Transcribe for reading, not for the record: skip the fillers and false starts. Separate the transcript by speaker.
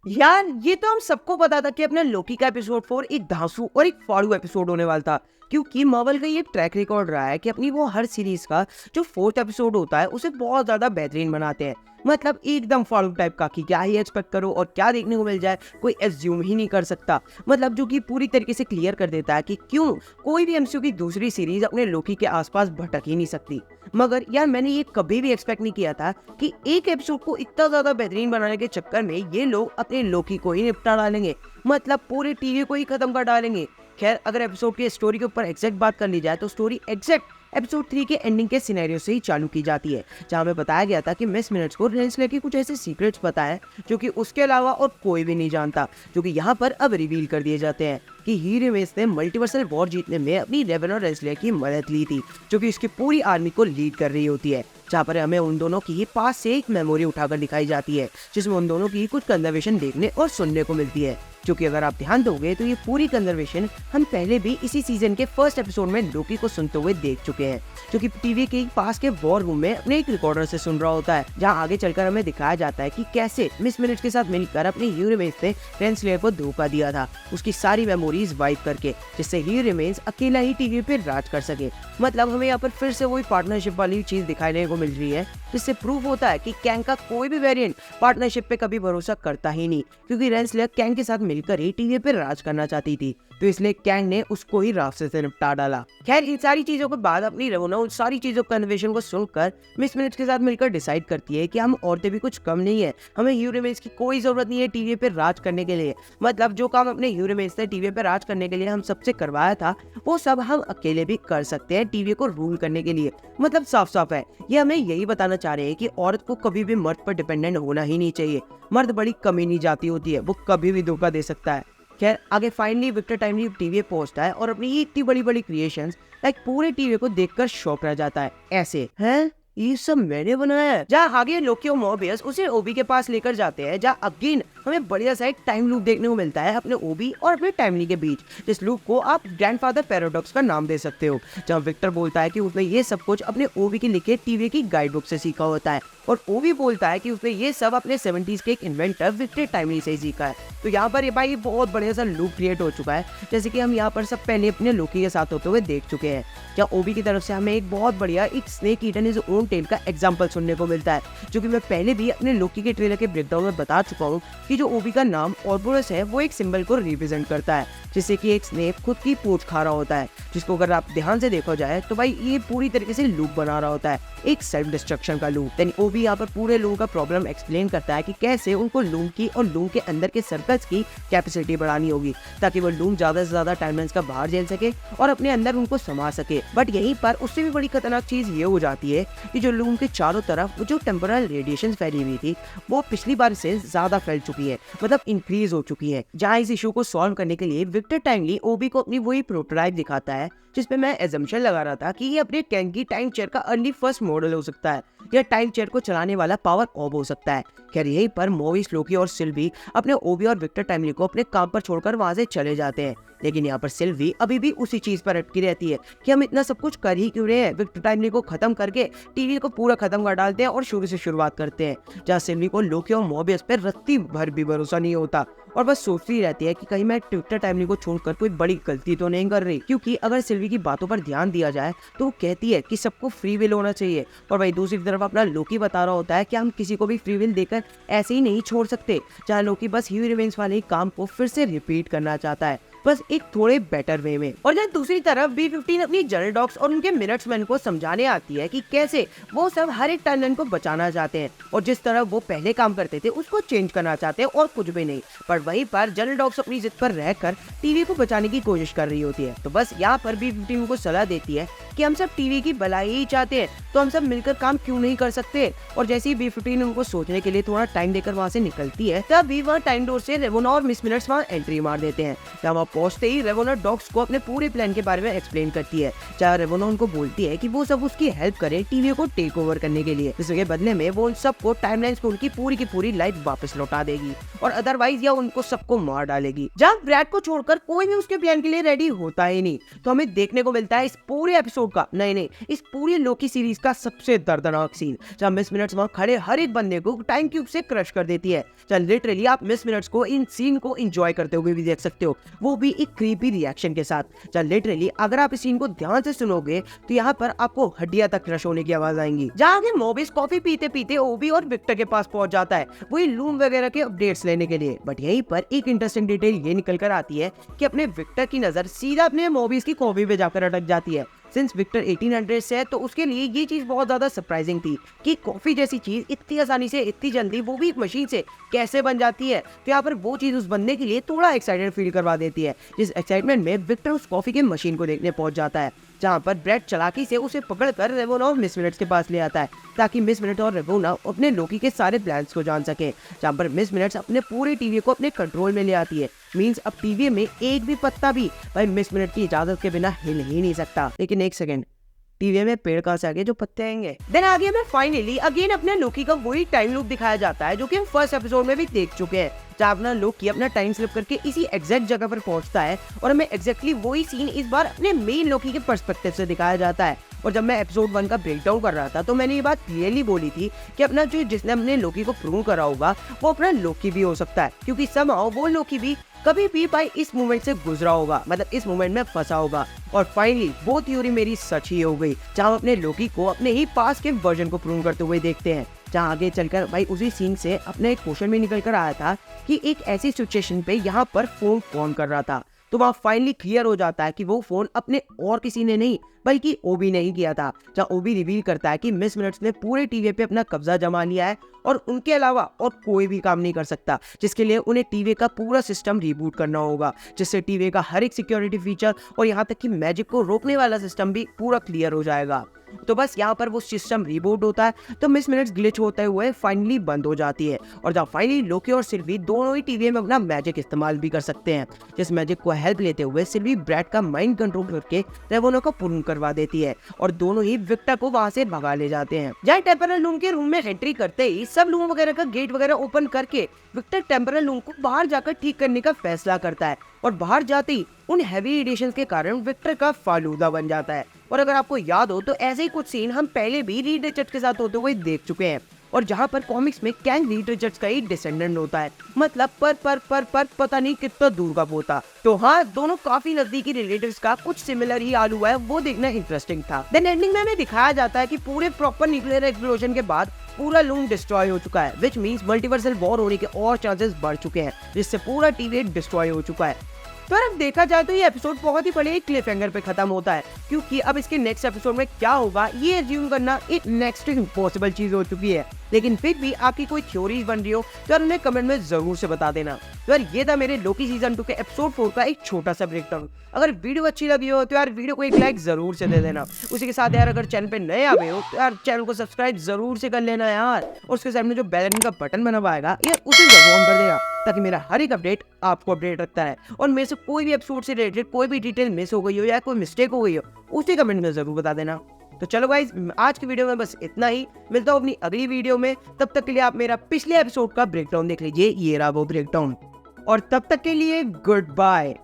Speaker 1: यार ये तो हम सबको पता था कि अपना लोकी का एपिसोड 4 एक धांसू और एक फाड़ू एपिसोड होने वाला था, क्योंकि मार्वल का ये ट्रैक रिकॉर्ड रहा है कि अपनी वो हर सीरीज का जो फोर्थ एपिसोड होता है उसे बहुत ज्यादा बेहतरीन बनाते हैं। मतलब एकदम फाड़ू टाइप का कि क्या ही एक्सपेक्ट करो और क्या देखने को मिल जाए कोई एज्यूम ही नहीं कर सकता। मतलब जो कि पूरी तरीके से क्लियर कर देता है कि क्यों कोई भी एमसीयू की दूसरी सीरीज अपने लोकी के आसपास भटक ही नहीं सकती। मगर यार मैंने ये कभी भी एक्सपेक्ट नहीं किया था कि एक एपिसोड को इतना ज्यादा बेहतरीन बनाने के चक्कर में ये लोग अपने लोकी को ही निपटा डालेंगे, मतलब पूरे टीवी को ही खत्म कर डालेंगे। खैर अगर एपिसोड की स्टोरी के ऊपर एग्जैक्ट बात कर ली जाए तो स्टोरी एग्जैक्ट एपिसोड 3 के एंडिंग के सिनेरियो से ही चालू की जाती है, जहां में बताया गया था कि मिस मिनट्स को रेंसले के कुछ ऐसे सीक्रेट्स पता है जो कि उसके अलावा और कोई भी नहीं जानता, जो कि यहाँ पर अब रिवील कर दिए जाते हैं कि ही रेवेंस ने मल्टीवर्सल वॉर जीतने में अपनी रेवेन और रेंसले की मदद ली थी, जो कि उसकी पूरी आर्मी को लीड कर रही होती है। जहाँ पर हमें उन दोनों की पास से एक मेमोरी उठाकर दिखाई जाती है जिसमें उन दोनों की कुछ कन्वर्सेशन देखने और सुनने को मिलती है, जो कि अगर आप ध्यान दोगे तो ये पूरी कन्वर्सेशन हम पहले भी इसी सीजन के फर्स्ट एपिसोड में लोकी को सुनते हुए देख चुके हैं, जो कि टीवी के पास के वॉर रूम में अपने एक रिकॉर्डर से सुन रहा होता है, जहाँ आगे चलकर हमें दिखाया जाता है कि कैसे मिस मिनट्स के साथ मिलकर अपने ह्यू रेवेंस ने रेंसले को धोखा दिया था उसकी सारी मेमोरीज वाइप करके, जिससे ह्यू रेवेंस अकेला ही टीवी पे राज कर सके। मतलब हमें यहाँ पर फिर से वही पार्टनरशिप वाली चीज दिखाने को मिल रही है, जिससे प्रूव होता है कि कैंग का कोई भी वेरिएंट पार्टनरशिप पे कभी भरोसा करता ही नहीं, क्योंकि रेंसले कैंग के साथ मिलकर ही टीवी पे राज करना चाहती थी, तो इसलिए कैंग ने उसको ही रास्ते से निपटा डाला। खैर इन सारी चीजों के बाद अपनी रवोना उन सारी चीजों कन्वर्सेशन को सुनकर मिस मिनट्स के साथ मिलकर डिसाइड करती है कि हम औरतें भी कुछ कम नहीं है, हमें ह्यू रेवेंस की कोई जरूरत नहीं है टीवी पे राज करने के लिए। मतलब जो काम अपने ह्यू रेवेंस ने टीवी पे राज करने के लिए हम सबसे करवाया था वो सब हम अकेले भी कर सकते हैं टीवी को रूल करने के लिए। मतलब साफ साफ है ये हमें यही बताना चाह रहे हैं कि औरत को कभी भी मर्द पर डिपेंडेंट होना ही नहीं चाहिए। मर्द बड़ी कमीनी जाती होती है, वो कभी भी धोखा दे सकता है। खैर आगे फाइनली विक्टर टाइमली टीवी पहुंचता है और अपनी इतनी बड़ी बड़ी क्रिएशंस लाइक पूरे टीवी को देखकर शॉक रह जाता है, ऐसे हैं ये सब मैंने बनाया है। जहाँ आगे लोकी और मोबियस उसे ओबी के पास लेकर जाते हैं, जहाँ अगेन हमें बढ़िया सा एक टाइम लूप देखने को मिलता है अपने ओबी और अपने टाइमली के बीच, जिस लूप को आप ग्रैंडफादर पैराडॉक्स का नाम दे सकते हो। जहाँ विक्टर बोलता है कि उसने ये सब कुछ अपने ओबी के लिखे टीवी की गाइड बुक से सीखा होता है, और ओबी बोलता है कि उसने ये सब अपने 70s के एक इन्वेंटर विक्टर टाइमली से ही सीखा है। तो यहाँ पर ये भाई बहुत बढ़िया सा लूप क्रिएट हो चुका है, जैसे कि हम यहाँ पर सब पहले अपने लोकी के साथ होते हुए देख चुके हैं। जहाँ ओबी की तरफ से हमें एक बहुत बढ़िया एक snake eating its own tail का एग्जांपल सुनने को मिलता है, जो कि मैं पहले भी अपने लोकी के ट्रेलर के ब्रेकडाउन में बता चुका हूँ कि जो ओबी का नाम ऑरबोरस है वो एक सिंबल को रिप्रेजेंट करता है, जिससे कि एक स्नेक खुद की पूंछ खा रहा होता है, जिसको अगर आप ध्यान से देखा जाए तो भाई ये पूरी तरीके से लूप बना रहा होता है, एक सेल्फ डिस्ट्रक्शन का लूप। देन ओबी यहाँ पर पूरे लोगों का प्रॉब्लम एक्सप्लेन करता है कि कैसे उनको लूम की और लूम के अंदर के सर्कल्स की कैपेसिटी बढ़ानी होगी, ताकि वो लूम ज्यादा से ज्यादा टाइमलाइंस का बाहर झेल सके और अपने अंदर उनको समा सके। बट यहीं पर उससे भी बड़ी खतरनाक चीज ये हो जाती है कि जो लूम के चारों तरफ जो टेम्पोरल रेडिएशन फैली हुई थी वो पिछली बार से ज्यादा फैल चुकी है, मतलब इंक्रीज हो चुकी है। जहाँ इस इशू को सॉल्व करने के लिए विक्टर टाइमली ओबी को अपनी वही प्रोटोटाइप दिखाता है, जिसपे मैं एजम्पशन लगा रहा था कि ये अपने कैंग की टाइम चेयर का अर्ली फर्स्ट मॉडल हो सकता है, या टाइम चेयर को चलाने वाला पावर ऑब हो सकता है। खैर यहीं पर मोविस, लोकी और सिल्वी अपने ओबी और विक्टर टाइमली को अपने काम पर छोड़कर वहां से चले जाते हैं, लेकिन यहाँ पर सिल्वी अभी भी उसी चीज पर अटकी रहती है कि हम इतना सब कुछ कर ही क्यों रहे हैं। विक्टर टाइमली को खत्म करके टीवी को पूरा खत्म कर डालते हैं और शुरू से शुरुआत करते हैं, जहाँ सिल्वी को लोकी और मोबियस पर रत्ती भर भी भरोसा नहीं होता और बस सोचती रहती है कि कहीं मैं विक्टर टाइमली को छोड़कर कोई बड़ी गलती तो नहीं कर रही, क्योंकि अगर सिल्वी की बातों पर ध्यान दिया जाए तो वो कहती है कि सबको फ्री विल होना चाहिए, और भाई दूसरी तरफ अपना लोकी बता रहा होता है कि हम किसी को भी फ्री विल देकर ऐसे ही नहीं छोड़ सकते। जहाँ लोकी बस ह्यू रेवेंस वाले काम को फिर से रिपीट करना चाहता है, बस एक थोड़े बेटर वे में। और जब दूसरी तरफ B-15 अपनी जनरल डॉग्स और उनके मिनट्समैन को समझाने आती है कि कैसे वो सब हर एक टाइमलाइन को बचाना चाहते हैं और जिस तरह वो पहले काम करते थे उसको चेंज करना चाहते हैं और कुछ भी नहीं। पर वहीं पर जनरल डॉग्स अपनी जिद पर रहकर टीवी को बचाने की कोशिश कर रही होती है। तो बस यहाँ पर B-15 को सलाह देती है कि हम सब टीवी की भलाई ही चाहते हैं, तो हम सब मिलकर काम क्यों नहीं कर सकते। और जैसे ही B-15 उनको सोचने के लिए थोड़ा टाइम देकर वहाँ से निकलती है, तभी वहाँ टाइम डोर से रेवोना और मिस मिनट्स वहाँ एंट्री मार देते हैं, जहाँ पहुंचते ही रेवोना डॉग्स को अपने पूरे प्लान के बारे में एक्सप्लेन करती है, जहाँ रेवोना उनको बोलती है कि वो सब उसकी हेल्प करे टीवी को टेक ओवर करने के लिए, जिसके बदले में वो उन सबको टाइमलाइन पे उनकी पूरी की पूरी लाइफ वापस लौटा देगी और अदरवाइज या उनको सबको मार डालेगी। जहाँ ब्रैड को छोड़कर कोई भी उसके प्लान के लिए रेडी होता ही नहीं, तो हमें देखने को मिलता है इस पूरे एपिसोड का नहीं इस पूरी लोकी सीरीज का सबसे दर्दनाक सीन, जहाँ मिस मिनट्स वहाँ खड़े हर एक बंदे को टाइम क्यूब से क्रश कर देती है। लिटरली आप मिस मिनट्स को इन सीन को एंजॉय करते हुए भी देख सकते हो, वो भी एक क्रीपी रिएक्शन के साथ। लिटरली अगर आप इस सीन को ध्यान से सुनोगे तो यहाँ पर आपको हड्डियां तक क्रश होने की आवाज आएंगी। जहाँ आगे मोबिस कॉफी पीते पीते ओबी और विक्टर के पास पहुंच जाता है वही लूम वगैरह के अपडेट्स लेने के लिए, बट यहीं पर एक इंटरेस्टिंग डिटेल ये निकल कर आती है कि अपने विक्टर की नजर सीधा अपने मोबिस की कॉफी पे जाकर अटक जाती है। सिंस विक्टर 1800 से है तो उसके लिए ये चीज बहुत ज्यादा सरप्राइजिंग थी कि कॉफी जैसी चीज इतनी आसानी से इतनी जल्दी वो भी एक मशीन से कैसे बन जाती है। तो यहाँ पर वो चीज उस बंदे के लिए थोड़ा एक्साइटेड फील करवा देती है, जिस एक्साइटमेंट में विक्टर उस कॉफी के मशीन को देखने पहुंच जाता है, जहाँ पर ब्रैड चालाकी से उसे पकड़कर रेवोना और मिस मिनट्स के पास ले आता है ताकि मिस मिनट और रेवोना अपने लोकी के सारे प्लान्स को जान सके। जहाँ पर मिस मिनट्स अपने पूरे टीवी को अपने कंट्रोल में ले आती है, मींस अब टीवी में एक भी पत्ता भी भाई मिस मिनट की इजाजत के बिना हिल ही नहीं सकता। लेकिन एक सेकंड, टीवी में पेड़ कहां से आगे जो पत्ते आएंगे। देन आगे में फाइनली अगेन अपने लोकी का वही टाइम लूप दिखाया जाता है जो कि हम फर्स्ट एपिसोड में भी देख चुके हैं, जहाँ अपना लोकी अपना टाइम स्लिप करके इसी एग्जैक्ट जगह पर पहुंचता है और हमें एग्जैक्टली वही सीन इस बार अपने मेन लोकी के पर्सपेक्टिव से दिखाया जाता है। और जब मैं एपिसोड 1 का ब्रेकडाउन कर रहा था तो मैंने ये बात क्लियरली बोली थी कि अपना जो जिसने अपने लोकी को प्रूव करा होगा वो अपना लोकी भी हो सकता है, क्योंकि समहाउ वो लोकी भी कभी भी भाई इस मोमेंट से गुजरा होगा, मतलब इस मोमेंट में फंसा होगा। और फाइनली वो थ्योरी मेरी सच ही हो गई, जहाँ अपने लोकी को अपने ही पास के वर्जन को प्रूव करते हुए देखते हैं, जहाँ आगे चलकर भाई उसी सीन से अपने एक क्वेश्चन भी निकल कर आया था कि एक ऐसी सिचुएशन पे यहाँ पर फोन कौन कर रहा था। तो वहाँ फाइनली क्लियर हो जाता है कि वो फोन अपने और किसी ने नहीं बल्कि ओबी ने ही किया था, जहाँ ओबी रिवील करता है कि मिस मिनट्स ने पूरे टीवी पे अपना कब्जा जमा लिया है और उनके अलावा और कोई भी काम नहीं कर सकता, जिसके लिए उन्हें टीवी का पूरा सिस्टम रिबूट करना होगा, जिससे टीवी का हर एक सिक्योरिटी फीचर और यहाँ तक कि मैजिक को रोकने वाला सिस्टम भी पूरा क्लियर हो जाएगा। तो बस यहाँ पर वो सिस्टम रिबूट होता है तो मिस मिनट्स ग्लिच होते हुए फाइनली बंद हो जाती है, और जहाँ फाइनली लोकी और सिल्वी दोनों ही टीवी में अपना मैजिक इस्तेमाल भी कर सकते हैं, जिस मैजिक को हेल्प लेते हुए सिल्वी ब्रैड का माइंड कंट्रोल करके रेवोना को पूर्ण करवा देती है और दोनों ही विक्टर को वहाँ से भगा ले जाते हैं। जहाँ टेम्परल लूम के रूम में एंट्री करते ही सब लूम वगैरह का गेट वगैरह ओपन करके विक्टर टेम्परल लूम को बाहर जाकर ठीक करने का फैसला करता है और बाहर जाते ही उन हैवी रेडिएशन के कारण विक्टर का फालूदा बन जाता है। और अगर आपको याद हो तो ऐसे ही कुछ सीन हम पहले भी रीड रिचर्ड्स के साथ होते हुए देख चुके हैं, और जहाँ पर कॉमिक्स में कैंग रीड रिचर्ड्स का ही डिसेंडेंट होता है, मतलब पर पता नहीं कितना दूर का पोता। तो हाँ, दोनों काफी नजदीकी रिलेटिव्स का कुछ सिमिलर ही हाल हुआ है, वो देखना इंटरेस्टिंग था। देन एंडिंग में हमें दिखाया जाता है कि पूरे प्रॉपर न्यूक्लियर एक्सप्लोजन के बाद पूरा लूम डिस्ट्रॉय हो चुका है, विच मींस मल्टीवर्सल वॉर होने के और चांसेस बढ़ चुके हैं, जिससे पूरा टीवी डिस्ट्रॉय हो चुका है। तो अब देखा जाए तो ये एपिसोड बहुत ही बड़े एक क्लिफ हैंगर पे खत्म होता है, क्योंकि अब इसके नेक्स्ट एपिसोड में क्या होगा ये अज्यूम करना एक नेक्स्ट इम्पॉसिबल चीज हो चुकी है। लेकिन फिर भी आपकी कोई थ्योरीज बन रही हो तो यार उन्हें कमेंट में जरूर से बता देना। तो यार ये था मेरे लोकी सीजन 2 के एपिसोड 4 का एक छोटा सा ब्रेकडाउन। अगर वीडियो अच्छी लगी हो तो यार वीडियो को एक लाइक जरूर से दे देना। उसी के साथ यार अगर चैनल पे नए आ गए हो तो यार चैनल को सब्सक्राइब जरूर से कर लेना यार, और उसके सामने जो बेल आइकन का बटन बना हुआ आएगा यार उसे जरूर ऑन कर देना, ताकि मेरा हर एक अपडेट आपको अपडेट रखता है। और मेरे से कोई भी एपिसोड से रिलेटेड कोई भी डिटेल मिस हो गई हो या कोई मिस्टेक हो गई हो उसे कमेंट में जरूर बता देना। तो चलो गाइज, आज की वीडियो में बस इतना ही। मिलता हूँ अपनी अगली वीडियो में, तब तक के लिए आप मेरा पिछले एपिसोड का ब्रेकडाउन देख लीजिए, ये रहा वो ब्रेकडाउन, और तब तक के लिए गुड बाय।